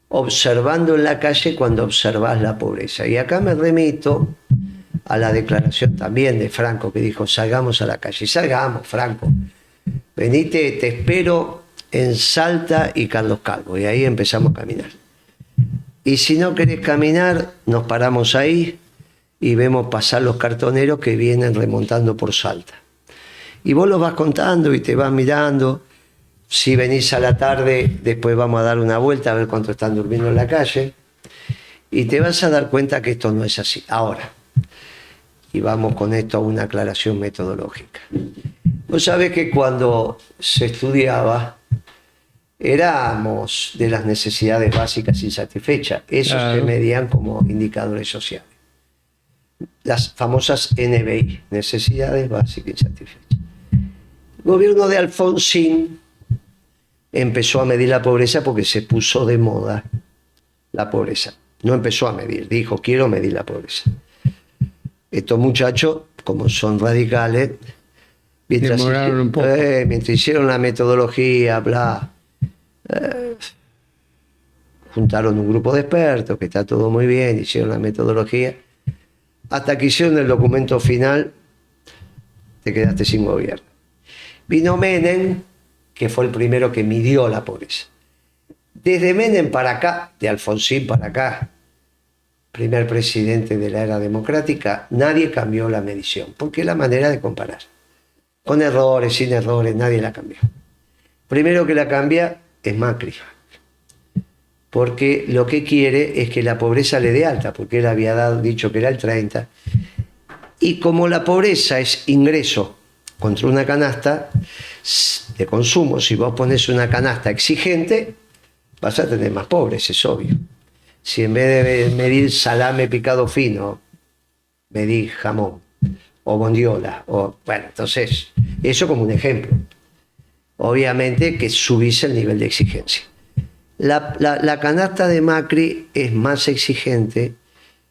observando en la calle cuando observas la pobreza? Y acá me remito a la declaración también de Franco, que dijo: salgamos a la calle. Salgamos, Franco. Venite, te espero en Salta y Carlos Calvo. Y ahí empezamos a caminar. Y si no querés caminar, nos paramos ahí y vemos pasar los cartoneros que vienen remontando por Salta. Y vos los vas contando y te vas mirando. Si venís a la tarde, después vamos a dar una vuelta a ver cuánto están durmiendo en la calle. Y te vas a dar cuenta que esto no es así. Ahora, y vamos con esto a una aclaración metodológica. Vos sabés que cuando se estudiaba, éramos de las necesidades básicas insatisfechas. Esos Claro. se medían como indicadores sociales. Las famosas NBI, necesidades básicas insatisfechas. El gobierno de Alfonsín empezó a medir la pobreza porque se puso de moda la pobreza. No empezó a medir, dijo: quiero medir la pobreza. Estos muchachos, como son radicales, Demoraron un poco. mientras hicieron la metodología, bla, juntaron un grupo de expertos, que está todo muy bien, hicieron la metodología, hasta que hicieron el documento final, te quedaste sin gobierno. Vino Menem, que fue el primero que midió la pobreza. Desde Menem para acá, de Alfonsín para acá, primer presidente de la era democrática, nadie cambió la medición, porque es la manera de comparar. Con errores, sin errores, nadie la cambió. Primero que la cambia es Macri, porque lo que quiere es que la pobreza le dé alta, porque él había dicho que era el 30%, y como la pobreza es ingreso contra una canasta de consumo, si vos pones una canasta exigente, vas a tener más pobres, es obvio. Si en vez de medir salame picado fino, medís jamón o bondiola, bueno, entonces, eso como un ejemplo. Obviamente que subís el nivel de exigencia. La canasta de Macri es más exigente,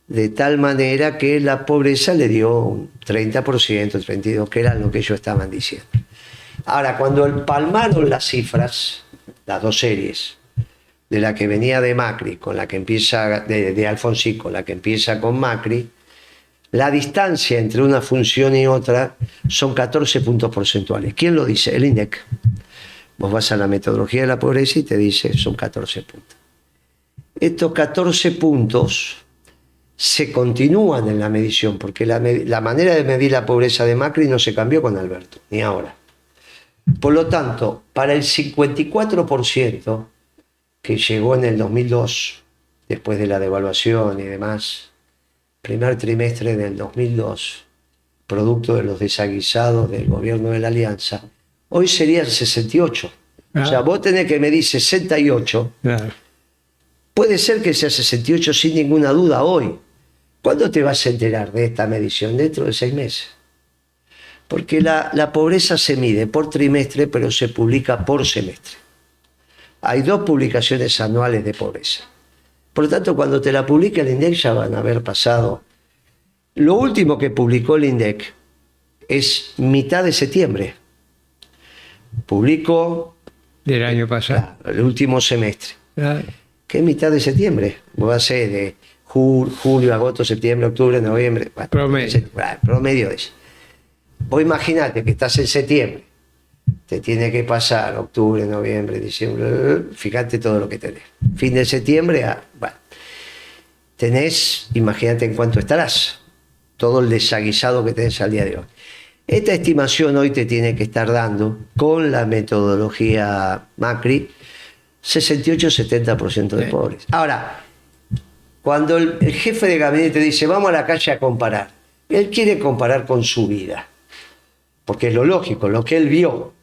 de tal manera que la pobreza le dio un 30%, 32%, que era lo que ellos estaban diciendo. Ahora, cuando palmaron las cifras, las dos series, de la que venía de Macri, con la que empieza, de Alfonsín, con la que empieza con Macri, la distancia entre una función y otra son 14 puntos porcentuales. ¿Quién lo dice? El INDEC. Vos vas a la metodología de la pobreza y te dice: son 14 puntos. Estos 14 puntos se continúan en la medición, porque la manera de medir la pobreza de Macri no se cambió con Alberto, ni ahora. Por lo tanto, para el 54% que llegó en el 2002, después de la devaluación y demás, primer trimestre del 2002, producto de los desaguisados del gobierno de la Alianza, hoy serían 68. O sea, vos tenés que medir 68. Claro. Puede ser que sea 68 sin ninguna duda hoy. ¿Cuándo te vas a enterar de esta medición? Dentro de 6 meses. Porque la pobreza se mide por trimestre, pero se publica por semestre. Hay 2 publicaciones anuales de pobreza. Por lo tanto, cuando te la publique el INDEC ya van a haber pasado. Lo último que publicó el INDEC es mitad de septiembre. Publicó Del año pasado. el último semestre. Claro. ¿Qué es mitad de septiembre? Va a ser de julio, agosto, septiembre, octubre, noviembre. Bueno, Promedio. Promedio de eso. Vos imaginate que estás en septiembre. Te tiene que pasar octubre, noviembre, diciembre. Fíjate todo lo que tenés. Fin de septiembre, bueno. Tenés, imagínate en cuánto estarás. Todo el desaguisado que tenés al día de hoy. Esta estimación hoy te tiene que estar dando, con la metodología Macri, 68-70% de pobres. Ahora, cuando el jefe de gabinete dice vamos a la calle a comparar, él quiere comparar con su vida, porque es lo lógico, lo que él vio.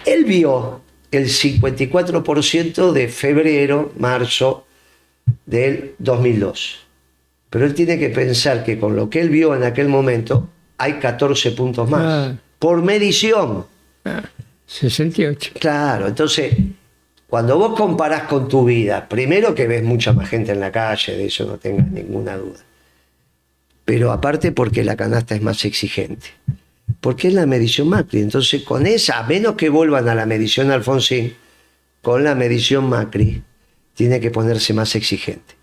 Él vio el 54% de febrero, marzo del 2002. Pero él tiene que pensar que con lo que él vio en aquel momento hay 14 puntos más. Por medición. 68. Claro, entonces, cuando vos comparás con tu vida, primero que ves mucha más gente en la calle, de eso no tengas ninguna duda. Pero aparte porque la canasta es más exigente. Porque es la medición Macri. Entonces, con esa, a menos que vuelvan a la medición Alfonsín, con la medición Macri, tiene que ponerse más exigente.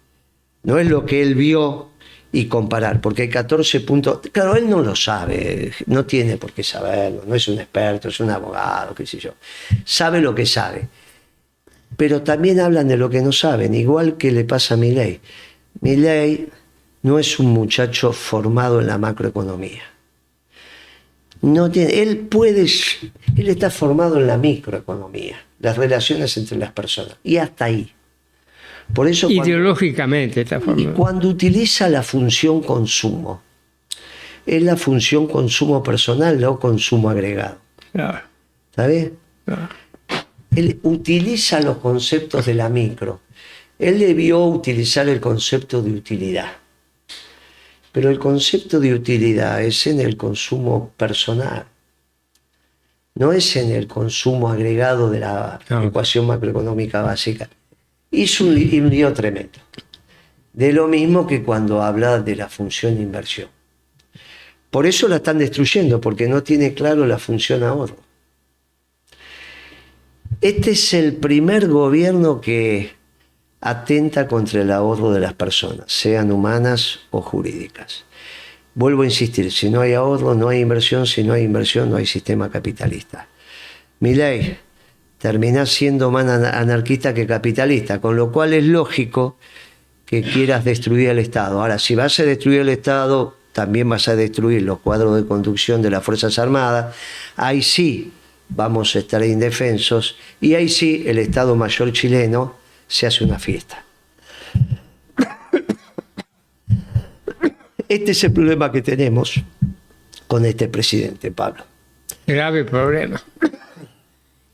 No es lo que él vio y comparar, porque hay 14 puntos. Claro, él no lo sabe, no tiene por qué saberlo, no es un experto, es un abogado, qué sé yo. Sabe lo que sabe. Pero también hablan de lo que no saben, igual que le pasa a Milei. Milei no es un muchacho formado en la macroeconomía. No tiene, él está formado en la microeconomía, las relaciones entre las personas, y hasta ahí. Por eso ideológicamente está formado. Y cuando utiliza la función consumo, es la función consumo personal, no consumo agregado. Claro. ¿Está bien? Claro. Él utiliza los conceptos de la micro. Él debió utilizar el concepto de utilidad. Pero el concepto de utilidad es en el consumo personal. No es en el consumo agregado de la ecuación macroeconómica básica. Hizo un lío tremendo. De lo mismo que cuando habla de la función inversión. Por eso la están destruyendo, porque no tiene claro la función ahorro. Este es el primer gobierno que atenta contra el ahorro de las personas, sean humanas o jurídicas. Vuelvo a insistir, si no hay ahorro, no hay inversión, si no hay inversión, no hay sistema capitalista. Milei terminás siendo más anarquista que capitalista, con lo cual es lógico que quieras destruir el Estado. Ahora, si vas a destruir el Estado, también vas a destruir los cuadros de conducción de las Fuerzas Armadas. Ahí sí vamos a estar indefensos y ahí sí el Estado Mayor chileno se hace una fiesta. Este es el problema que tenemos con este presidente, Pablo. Grave problema.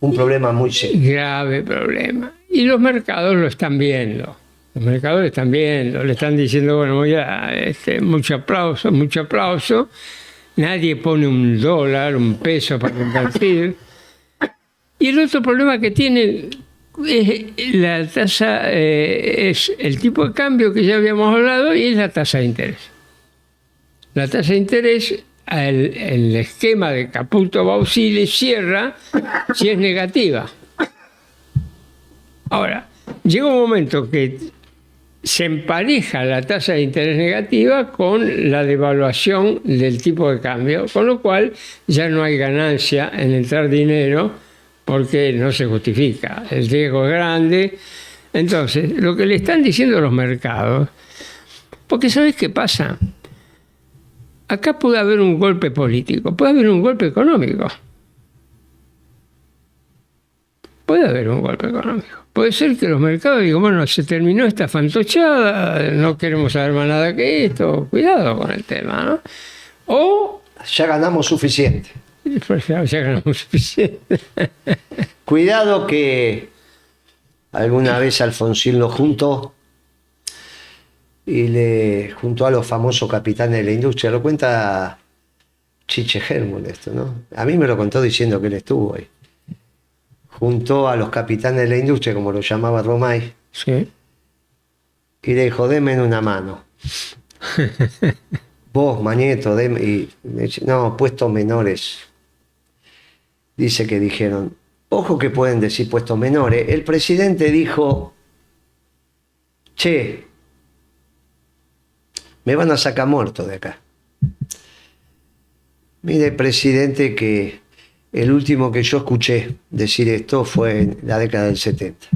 Un problema muy serio. Grave problema. Y los mercados lo están viendo. Los mercados lo están viendo. Le están diciendo, bueno, ya, mucho aplauso, mucho aplauso. Nadie pone un dólar, un peso para invertir. Y el otro problema que tiene es la tasa, es el tipo de cambio que ya habíamos hablado y es la tasa de interés. La tasa de interés, el esquema de Caputo Bausili cierra si es negativa. Ahora, llega un momento que se empareja la tasa de interés negativa con la devaluación del tipo de cambio, con lo cual ya no hay ganancia en entrar dinero porque no se justifica, el riesgo es grande. Entonces, lo que le están diciendo los mercados, porque ¿sabes qué pasa? Acá puede haber un golpe político, puede haber un golpe económico. Puede haber un golpe económico. Puede ser que los mercados digan, bueno, se terminó esta fantochada, no queremos saber más nada que esto, cuidado con el tema, ¿no? O ya ganamos suficiente. Ya ganamos suficiente. Cuidado que alguna vez Alfonsín lo juntó y le juntó a los famosos capitanes de la industria. Lo cuenta Chiche Hermul esto, ¿no? A mí me lo contó diciendo que él estuvo ahí. Juntó a los capitanes de la industria, como lo llamaba Romay, sí, y le dijo, denme una mano. Vos, Mañeto, denme. Y no, puestos menores. Dice que dijeron, ojo que pueden decir puestos menores. El presidente dijo, che, me van a sacar muerto de acá. Mire, presidente, que el último que yo escuché decir esto fue en la década del 70.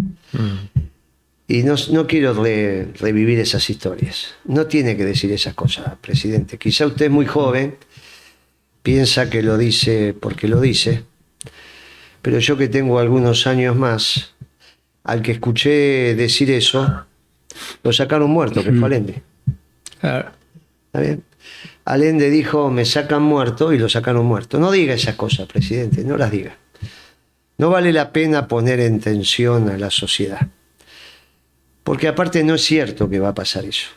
Y no quiero revivir esas historias. No tiene que decir esas cosas, presidente. Quizá usted es muy joven, piensa que lo dice porque lo dice, pero yo que tengo algunos años más, al que escuché decir eso, lo sacaron muerto, que fue Allende. Claro. ¿Está bien? Allende dijo, me sacan muerto, y lo sacaron muerto. No diga esas cosas, presidente, no las diga. No vale la pena poner en tensión a la sociedad. Porque aparte no es cierto que va a pasar eso.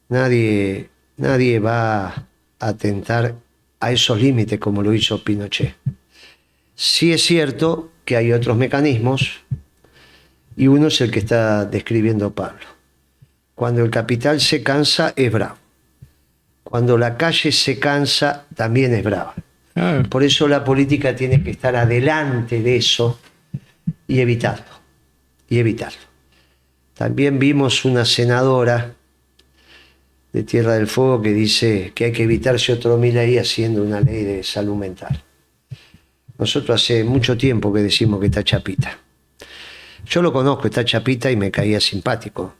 Nadie va a atentar a esos límites como lo hizo Pinochet. Sí es cierto que hay otros mecanismos, y uno es el que está describiendo Pablo. Cuando el capital se cansa, es bravo. Cuando la calle se cansa, también es brava. Claro. Por eso la política tiene que estar adelante de eso y evitarlo. Y evitarlo. También vimos una senadora de Tierra del Fuego que dice que hay que evitarse otro Milei haciendo una ley de salud mental. Nosotros hace mucho tiempo que decimos que está chapita. Yo lo conozco, está chapita, y me caía simpático.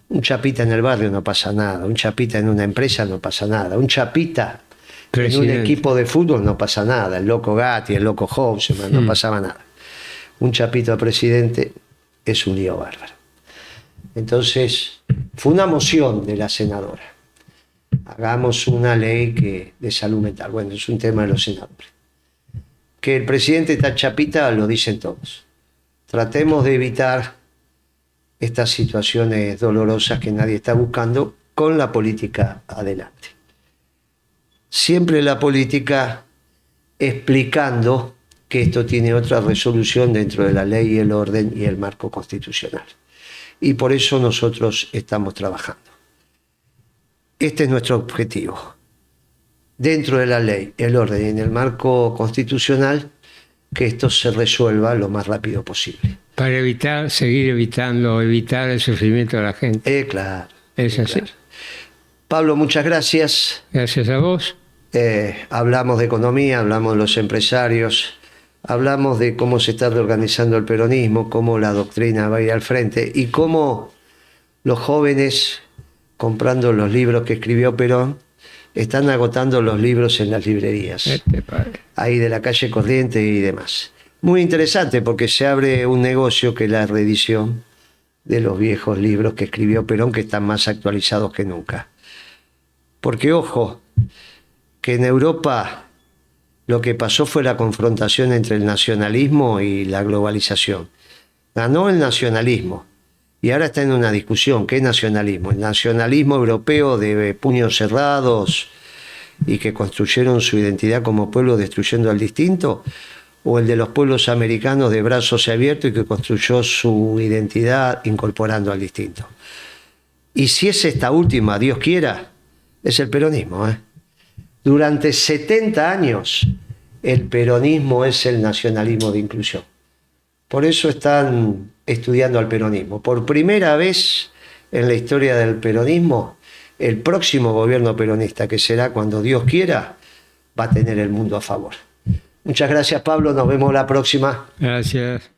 Un chapita en el barrio no pasa nada, un chapita en una empresa no pasa nada, un chapita Presidente. en un equipo de fútbol no pasa nada, el loco Gatti, el loco Houseman, no pasaba nada. Un chapito a presidente es un lío bárbaro. Entonces, fue una moción de la senadora. Hagamos una ley de salud mental. Bueno, es un tema de los senadores. Que el presidente está chapita, lo dicen todos. Tratemos de evitar estas situaciones dolorosas que nadie está buscando con la política adelante. Siempre la política explicando que esto tiene otra resolución dentro de la ley y el orden y el marco constitucional. Y por eso nosotros estamos trabajando. Este es nuestro objetivo. Dentro de la ley, el orden y en el marco constitucional, que esto se resuelva lo más rápido posible. Para evitar el sufrimiento de la gente. Claro. Es así. Claro. Pablo, muchas gracias. Gracias a vos. Hablamos de economía, hablamos de los empresarios, hablamos de cómo se está reorganizando el peronismo, cómo la doctrina va a ir al frente y cómo los jóvenes, comprando los libros que escribió Perón, están agotando los libros en las librerías, ahí de la calle Corrientes y demás. Muy interesante porque se abre un negocio que es la reedición de los viejos libros que escribió Perón, que están más actualizados que nunca. Porque, ojo, que en Europa lo que pasó fue la confrontación entre el nacionalismo y la globalización. Ganó el nacionalismo y ahora está en una discusión. ¿Qué nacionalismo? El nacionalismo europeo de puños cerrados y que construyeron su identidad como pueblo destruyendo al distinto, o el de los pueblos americanos de brazos abiertos y que construyó su identidad incorporando al distinto. Y si es esta última, Dios quiera, es el peronismo. Durante 70 años el peronismo es el nacionalismo de inclusión. Por eso están estudiando al peronismo. Por primera vez en la historia del peronismo, el próximo gobierno peronista, que será cuando Dios quiera, va a tener el mundo a favor. Muchas gracias, Pablo. Nos vemos la próxima. Gracias.